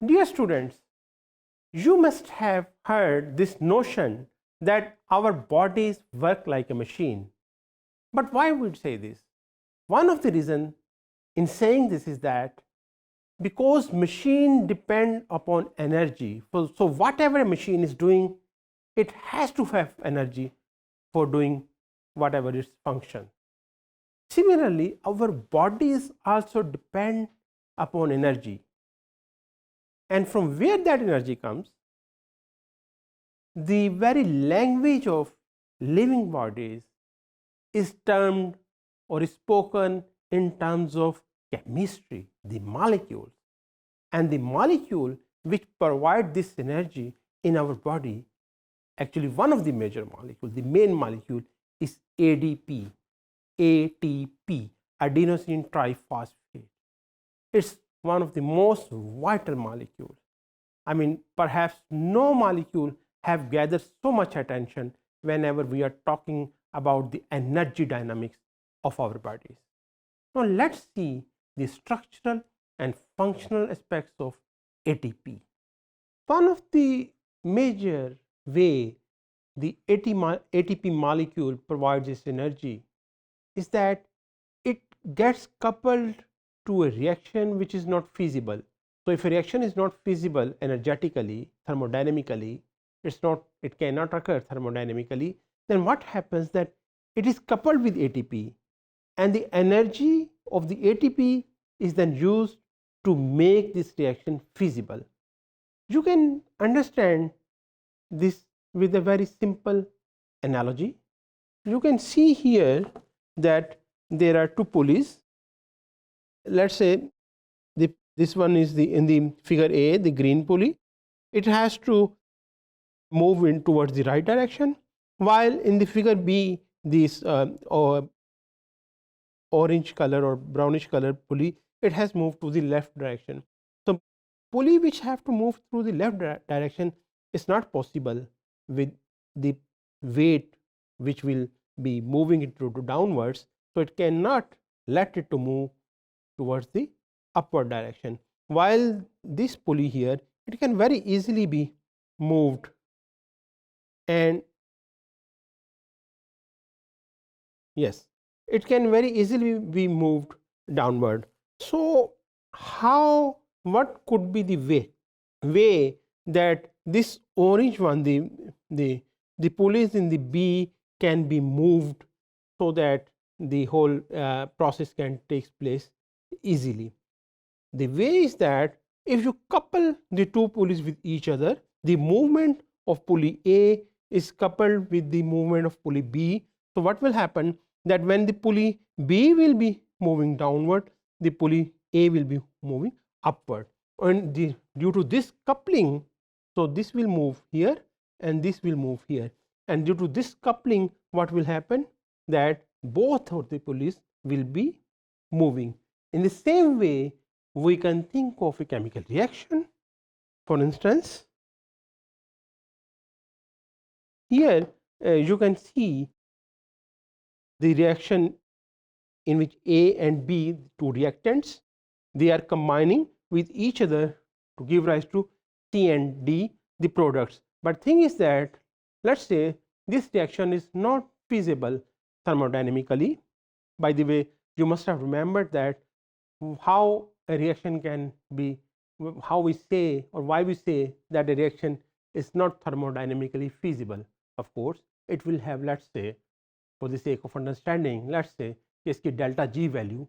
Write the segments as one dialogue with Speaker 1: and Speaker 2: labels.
Speaker 1: Dear students, you must have heard this notion that our bodies work like a machine. But why would we say this? One of the reasons in saying this is that because machine depend upon energy, so whatever a machine is doing, it has to have energy for doing whatever its function. Similarly, our bodies also depend upon energy. And from where that energy comes, the very language of living bodies is termed or is spoken in terms of chemistry, the molecules. And the molecule which provide this energy in our body, actually one of the major molecules, the main molecule is ADP, ATP, adenosine triphosphate. It's one of the most vital molecules. I mean, perhaps no molecule have gathered so much attention whenever we are talking about the energy dynamics of our bodies. Now let's see the structural and functional aspects of ATP. One of the major way the ATP molecule provides its energy is that it gets coupled to a reaction which is not feasible. So if a reaction is not feasible energetically, thermodynamically, it cannot occur thermodynamically, then what happens that it is coupled with ATP, and the energy of the ATP is then used to make this reaction feasible. You can understand this with a very simple analogy. You can see here that there are two pulleys. Let's say this one is in the figure A, the green pulley. It has to move in towards the right direction, while in the figure B, this orange color or brownish color pulley, it has moved to the left direction. So pulley which have to move through the left direction is not possible with the weight which will be moving it to downwards, so it cannot let it to move towards the upward direction. While this pulley here, it can very easily be moved, and yes, it can very easily be moved downward. So what could be the way that this orange one, the pulleys in the B can be moved so that the whole process can take place easily? The way is that if you couple the two pulleys with each other, the movement of pulley A is coupled with the movement of pulley B. So what will happen that when the pulley B will be moving downward, the pulley A will be moving upward, and due to this coupling, so this will move here and this will move here, and due to this coupling, what will happen that both of the pulleys will be moving. In the same way, we can think of a chemical reaction. For instance, here you can see the reaction in which A and B, two reactants, they are combining with each other to give rise to C and D, the products. But thing is that, let's say this reaction is not feasible thermodynamically. By the way, you must have remembered that how a reaction can be, how we say or why we say that a reaction is not thermodynamically feasible. Of course, it will have, let's say, for the sake of understanding, let's say इसकी delta G value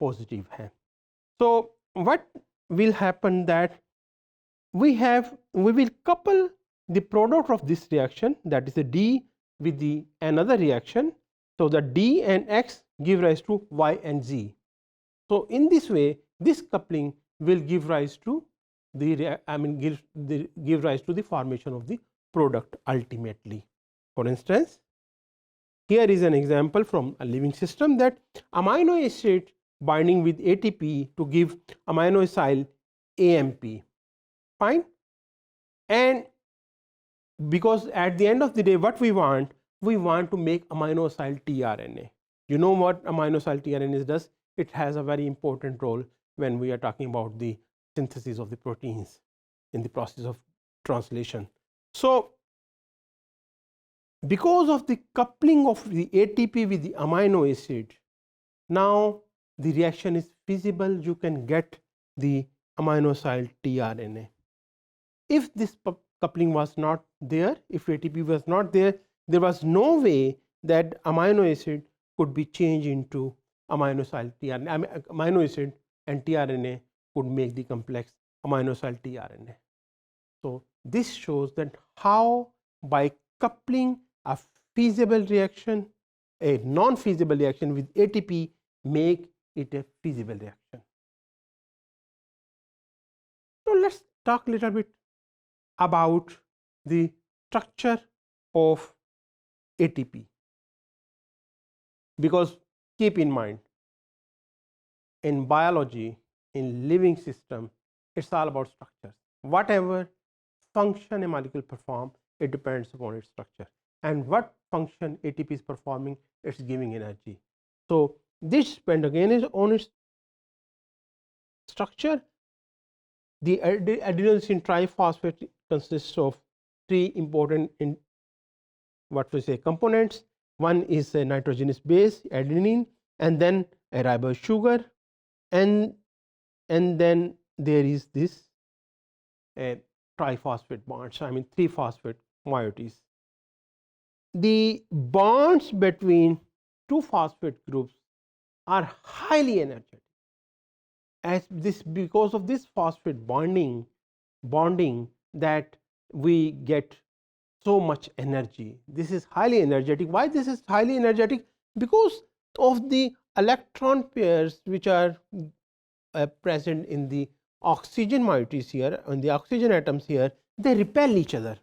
Speaker 1: positive है. So what will happen that we will couple the product of this reaction, that is the D, with the another reaction, so the D and X give rise to Y and Z. So in this way, this coupling will give rise to give rise to the formation of the product ultimately. For instance, here is an example from a living system that amino acid binding with ATP to give aminoacyl AMP. Fine. And because at the end of the day, what we want to make amino acid tRNA. You know what amino acid tRNA does? It has a very important role when we are talking about the synthesis of the proteins in the process of translation. So, because of the coupling of the ATP with the amino acid, now the reaction is feasible. You can get the amino acid tRNA. If this coupling was not there, if ATP was not there, there was no way that amino acid could be changed into amino acid tRNA. Amino acid and tRNA could make the complex amino acid tRNA. So, this shows that how by coupling a feasible reaction, a non-feasible reaction with ATP, make it a feasible reaction. So, let us talk a little bit about the structure of ATP, because keep in mind, in biology, in living system, it's all about structures. Whatever function a molecule performs, it depends upon its structure, and what function ATP is performing, it's giving energy. So, this depends again is on its structure. The adenosine triphosphate consists of three important components. One is a nitrogenous base, adenine, and then a ribose sugar, and then there is this triphosphate bonds, I mean 3-phosphate moieties. The bonds between 2 phosphate groups are highly energetic, as this because of this phosphate bonding that we get so much energy. This is highly energetic. Why this is highly energetic? Because of the electron pairs which are present in the oxygen moieties here, on the oxygen atoms here, they repel each other,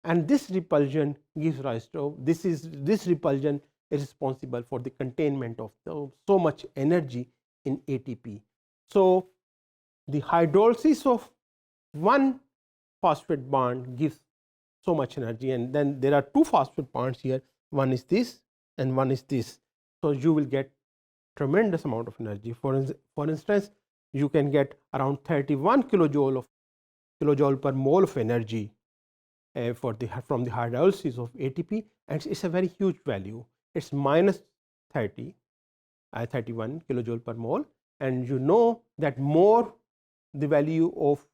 Speaker 1: and this repulsion gives rise to this repulsion is responsible for the containment of so much energy in ATP. So, the hydrolysis of one phosphate bond gives so much energy, and then there are 2 phosphate bonds here, one is this and one is this. So, you will get tremendous amount of energy. For instance, you can get around 31 kilojoule per mole of energy from the hydrolysis of ATP, and it's a very huge value. It's minus 31 kilojoule per mole, and you know that more the value of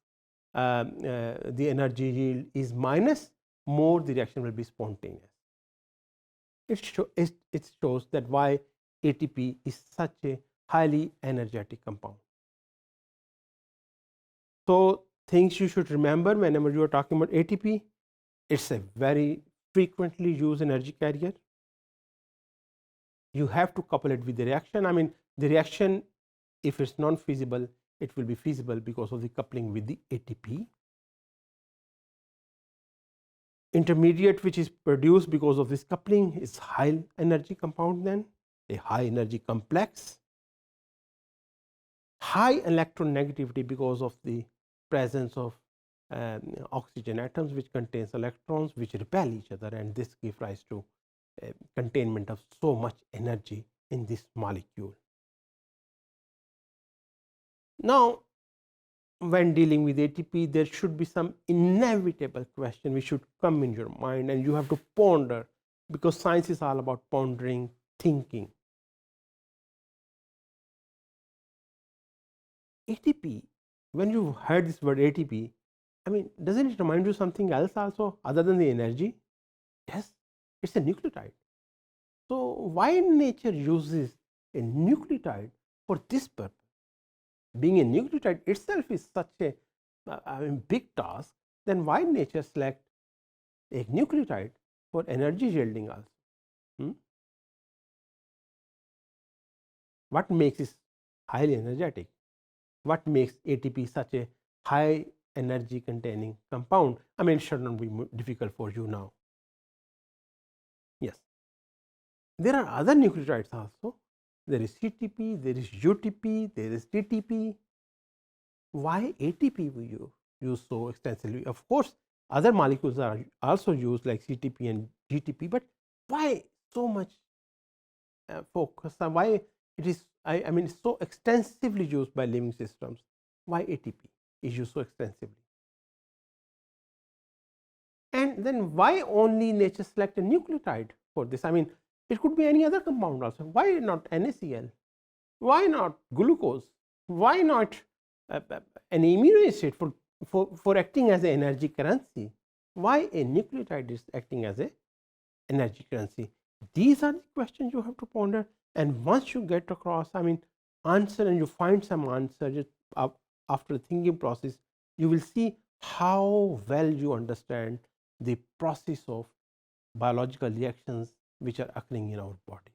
Speaker 1: the energy yield is minus, more the reaction will be spontaneous. It shows that why ATP is such a highly energetic compound. So, things you should remember whenever you are talking about ATP, it's a very frequently used energy carrier. You have to couple it with the reaction. I mean, the reaction, if it's non-feasible, it will be feasible because of the coupling with the ATP. Intermediate which is produced because of this coupling is high energy compound, then a high energy complex, high electronegativity because of the presence of oxygen atoms which contains electrons which repel each other, and this gives rise to containment of so much energy in this molecule. Now, when dealing with ATP, there should be some inevitable question which should come in your mind, and you have to ponder, because science is all about pondering, thinking. ATP, when you heard this word ATP, I mean, doesn't it remind you something else also other than the energy? Yes, it's a nucleotide. So, why nature uses a nucleotide for this purpose? Being a nucleotide itself is such a big task, then why nature select a nucleotide for energy yielding also? What makes it highly energetic? What makes ATP such a high energy containing compound? I mean, it should not be difficult for you now. Yes, there are other nucleotides also. There is CTP, there is UTP, there is TTP. Why ATP we use so extensively? Of course, Other molecules are also used like CTP and GTP, but why so much focus on why it is, I mean, it's so extensively used by living systems? Why ATP is used so extensively? And then why only nature select a nucleotide for this? I mean, it could be any other compound also. Why not NaCl? Why not glucose? Why not an amino acid for acting as an energy currency? Why a nucleotide is acting as a energy currency? These are the questions you have to ponder. And once you get across, I mean, answer, and you find some answer just after the thinking process, you will see how well you understand the process of biological reactions which are occurring in our body.